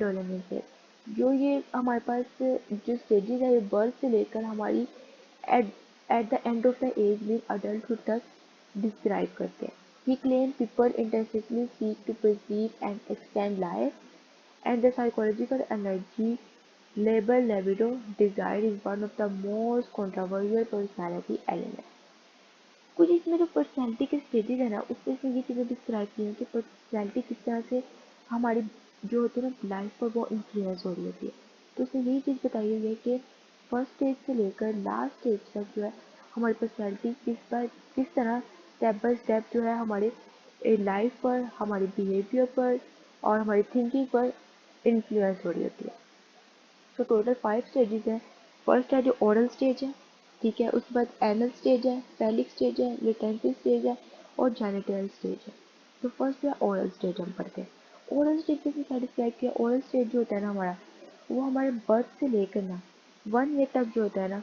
Development phase, जो ये हमारे पास जो स्टेजेस है ये बर्थ से लेकर हमारी at at the end of the age में अडल्टहुड तक डिस्क्राइब करते हैं. He claimed people intensively seek to perceive and extend life, and the psychological energy labeled libido desire is one of the most controversial personality elements. कुछ इसमें जो personality के stages है ना उसमें इसमें ये चीज़ें डिस्क्राइब की हैं कि पर्सनैलिटी किस तरह से हमारी जो होती है ना लाइफ पर वो इन्फ्लुएंस हो रही होती है. तो उसमें यही चीज़ बताई हुई है कि फर्स्ट स्टेज से लेकर लास्ट स्टेज तक जो है हमारी पर्सनैलिटी किस तरह स्टेप बाय स्टेप जो है हमारे लाइफ पर, हमारे बिहेवियर पर और हमारी थिंकिंग पर इन्फ्लुएंस हो रही होती है. तो टोटल 5 स्टेजेस हैं. फर्स्ट है जो ओरल स्टेज है, ठीक है. उसके बाद एनल स्टेज है, फेलिक स्टेज है, लेटेंसी स्टेज है और जेनिटल स्टेज है. तो फर्स्ट है ओरल स्टेज हम पढ़ते हैं. ओरल स्टेज कैसे डिस्क्राइब किया. ओरल स्टेज जो होता है ना हमारा, वो हमारे बर्थ से लेकर ना 1 ईयर तक जो होता है ना,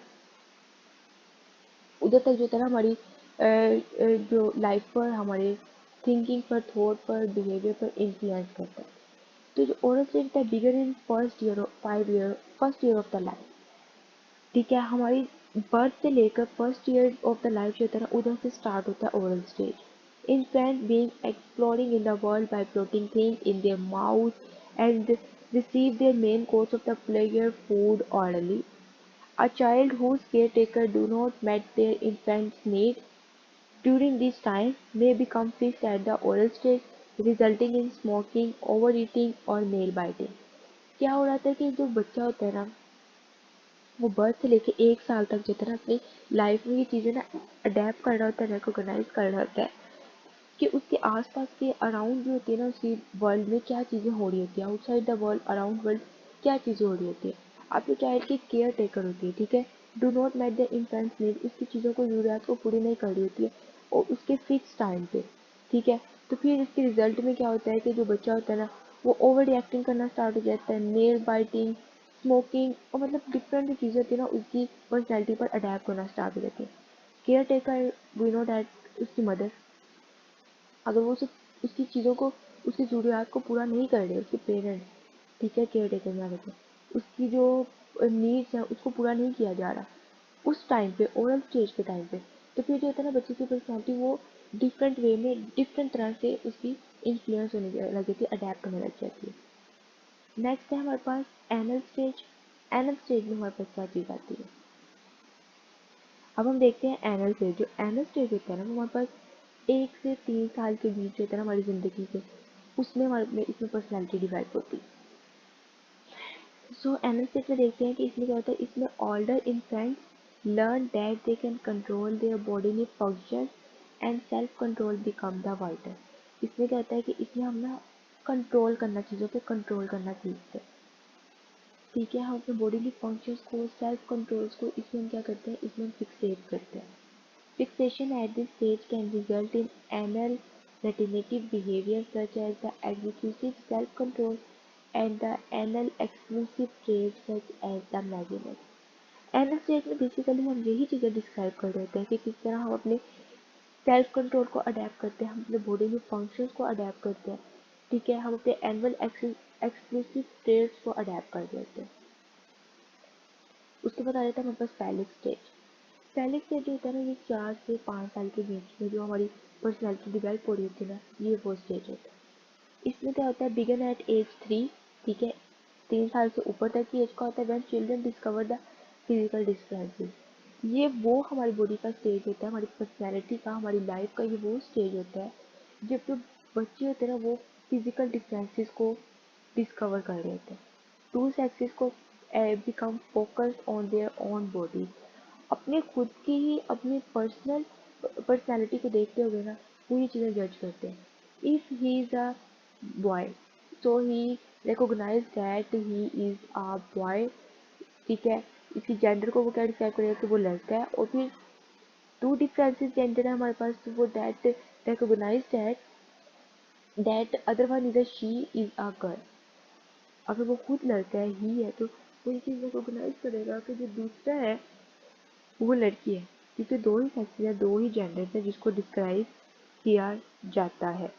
उधर तक जो होता है ना हमारी जो लाइफ पर, हमारे थिंकिंग पर, थॉट पर, बिहेवियर पर इन्फ्लुएंस करता है. तो जो ओरल स्टेज होता है begin in first year of the life, ठीक है. हमारी बर्थ से लेकर first year of the life जो होता है ना उधर से स्टार्ट होता है oral stage. Infant being exploring in the world by plotting things in their mouth and receive their main course of the player food orally. A child whose caretaker do not meet their infant's need during this time may become fixed at the oral stage, resulting in smoking, overeating और nail biting. क्या हो रहा था कि जो बच्चा होता है ना वो बर्थ से लेके 1 साल तक जो है ना अपनी लाइफ में ये चीज़ें ना अडेप्ट कर रहा होता है, रिकॉग्नाइज कर रहा होता है कि उसके आसपास के अराउंड जो होती है ना उसकी वर्ल्ड में क्या चीज़ें हो रही होती है, outside the world, around world क्या चीज़ें हो रही होती है. आपके चाइल्ड की केयर टेकर होती है, ठीक है. Do not meet the infants need, उसकी चीज़ों को, ज़रूरियात को पूरी नहीं कर रही होती है और उसके फिक्स टाइम पे, ठीक है. तो फिर इसके रिजल्ट में क्या होता है कि जो बच्चा होता है ना वो ओवर रिएक्टिंग करना स्टार्ट हो जाता है, नेल बाइटिंग, स्मोकिंग और मतलब डिफरेंट जो चीज़ें होती है ना उसकी पर्सनैलिटी पर अडेप्ट होना स्टार्ट हो जाती है. Caretaker, we know that उसकी मदर, अगर वो सिर्फ उसकी चीज़ों को, उसकी ज़रूरियात को पूरा नहीं कर रहे उसके पेरेंट्स, ठीक है, केयर टेकर में आ जाते हैं, उसकी जो नीड्स हैं उसको पूरा नहीं किया जा रहा उस टाइम पे, ओरल स्टेज के टाइम पे, तो फिर जो होता है ना बच्चे की पर्सनैलिटी वो डिफरेंट वे में, डिफरेंट तरह से उसकी इन्फ्लुएंस होने लग जाती है, अडेप्ट करने लग जाती है. नेक्स्ट है हमारे पास एनल स्टेज. एनल स्टेज में हमारे पास क्या चीज़ आती है. अब हम देखते हैं एनल स्टेज. जो एनल स्टेज होता है ना वो हमारे पास 1 से 3 साल के बीच होता है ना हमारी ज़िंदगी के, उसमें हमारे में इसमें पर्सनैलिटी डिवेल्प होती है. सो एनल स्टेज में देखते हैं कि इसमें क्या होता है. इसमें older infants learn that they can control their bodily function and self control become the wider. इसमें क्या होता है कि इसमें हम ना कंट्रोल करना, चीज़ों पे कंट्रोल करना सीखते हैं, ठीक है. हम अपने बॉडीली फंक्शंस को, सेल्फ कंट्रोल्स को इसमें हम क्या करते हैं, इसमें हम फिक्सेट करते हैं. Fixation at this stage can result in anal retentive behavior such as the executive self-control and the anal exclusive traits such as the laziness. Anal stage में बेसिकली हम यही चीज़ें डिस्क्राइब कर रहे होते हैं कि किस तरह हम अपने सेल्फ कंट्रोल को अडेप्ट करते हैं, हम अपने बॉडी में फंक्शंस को अडेप्ट करते हैं, ठीक है. हम अपने एनुअल एक्सक्लूसिव ट्रेट्स को अडेप्ट कर देते हैं. उसके बाद आ जाता है हमारे पास फैलिक स्टेज. फैलिक स्टेज जो होता है ना ये 4 से 5 साल के बीच में जो हमारी पर्सनैलिटी डिवेल्प हो रही होती है ना, ये वो स्टेज होता है. इसमें क्या होता है, बिगन एट एज 3, ठीक है. 3 साल से ऊपर तक की एज का होता है. When children discover the physical differences, ये वो हमारी बॉडी का स्टेज होता है, हमारी पर्सनैलिटी का, हमारी लाइफ का ये वो स्टेज होता है जब जो बच्चे होते हैं ना वो फिजिकल डिफरेंसेस को डिस्कवर कर रहे होते हैं. टू सेक्सेस को become focused on their own body, अपने खुद की ही अपनी पर्सनल पर्सनैलिटी को देखते हुए ना वो ये चीज़ें जज करते हैं. If he is a boy so he recognise that he is a boy, ठीक है. इसकी जेंडर को वो क्या डिसाइड करेगा कि वो लड़का है. और फिर टू डिफरेंसेस जेंडर है हमारे पास, तो वो that recognise that other one is a she is a girl. अगर वो खुद लड़का है, ही है, तो वो ये चीज़ रिकोगनाइज करेगा कि जो दूसरा है वो लड़की है, क्योंकि दो ही सेक्स है, दो ही जेंडर है जिसको डिस्क्राइब किया जाता है.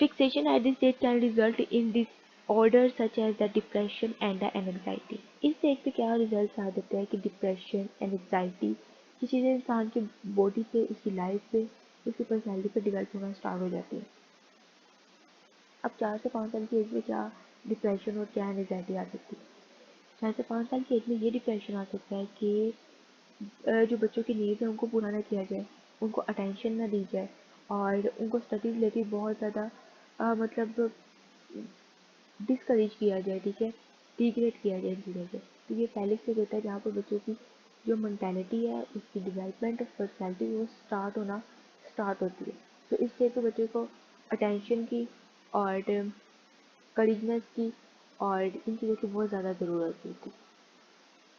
Fixation at this stage can result in disorders such as the depression and the anxiety. इस स्टेज पे क्या रिजल्ट आ जाते हैं कि डिप्रेशन एंजाइटी ये चीज़ें इंसान की बॉडी पे, उसकी लाइफ पे, उसकी पर्सनैलिटी पे डिवेल्प होना स्टार्ट हो जाती है। अब 4 से 5 साल की एज में क्या डिप्रेशन और क्या एंजाइटी आ सकती है? 4 से 5 साल की एज में ये डिप्रेशन आ सकता है कि जो बच्चों की नीड्स है उनको पूरा ना किया जाए, उनको अटेंशन ना दी जाए और उनको स्टडीज़ लेके बहुत ज़्यादा मतलब डिस्करेज किया जाए, ठीक है, डिग्रेड किया जाए इन चीज़ों से। तो ये पहले स्टेज होता है जहाँ पर बच्चों की जो मेंटालिटी है उसकी डेवलपमेंट ऑफ पर्सनैलिटी वो स्टार्ट होना स्टार्ट होती है। तो इस स्टेज पे बच्चों को अटेंशन की और करेजनेस की और इन चीज़ों की बहुत ज़्यादा ज़रूरत होती है।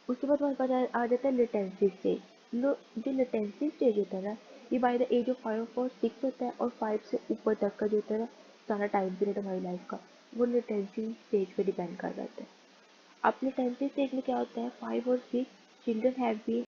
उसके बाद हमारे पास आ जाता है लेटेंसी स्टेज। जो लेटेंसी स्टेज होता है ना, ये बाय द एज ऑफ 5 और 6 होता है और 5 से ऊपर तक का जो होता है ना सारा टाइम पीरियड हमारी लाइफ का, वो लेटेंसी स्टेज पे डिपेंड कर जाता है। अब लेटेंसी स्टेज में क्या होता है, 5 और 6 चिल्ड्रन हैव बीन